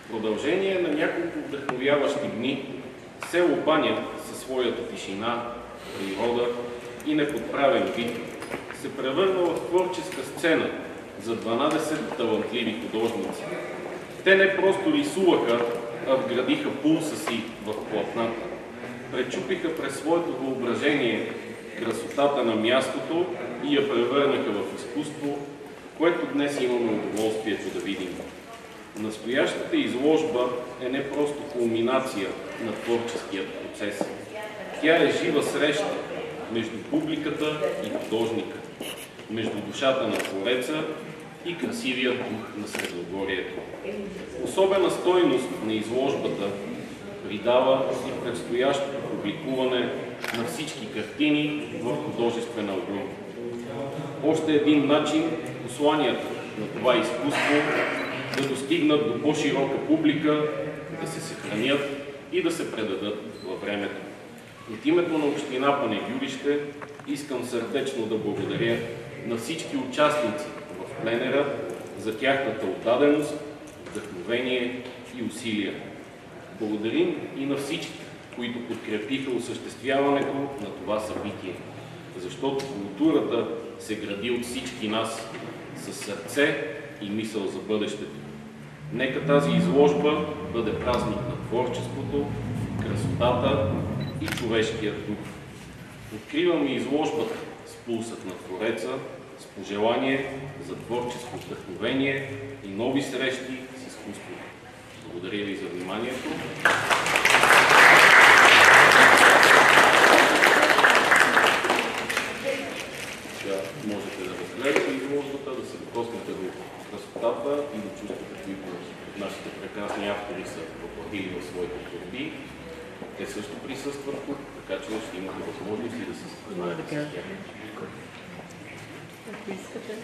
В продължение на няколко вдъхновяващи дни, село Баня със своята тишина, природа и неподправен вид се превърна в творческа сцена за 12 талантливи художници. Те не просто рисуваха, а вградиха пулса си в платната. Пречупиха през своето въображение красотата на мястото и я превърнаха в изкуство, което днес имаме удоволствието да видим. Настоящата изложба е не просто кулминация на творческият процес. Тя е жива среща между публиката и художника, между душата на твореца и красивият дух на Средногорието. Особена стойност на изложбата придава и предстоящото публикуване на всички картини в художествена обложка. Още един начин посланията на това изкуство да достигнат до по-широка публика, да се съхранят и да се предадат във времето. От името на община Панагюрище искам сърдечно да благодаря на всички участници в пленера за тяхната отдаденост, вдъхновение и усилия. Благодарим и на всички, които подкрепиха осъществяването на това събитие, защото културата се гради от всички нас със сърце и мисъл за бъдещето. Нека тази изложба бъде празник на творчеството, красотата и човешкия дух. Откриваме изложбата с пулсът на Твореца, с пожелание за творческо вдъхновение и нови срещи с изкуството. Благодаря ви за вниманието. Сега можете да разгледате изложбата, да се докоснете до красотата и до чувствата, които нашите прекрасни автори са въплатили в своите творби. Те също присъстват тук, така че ще имате възможности да се запознаете с тях. Ако искате.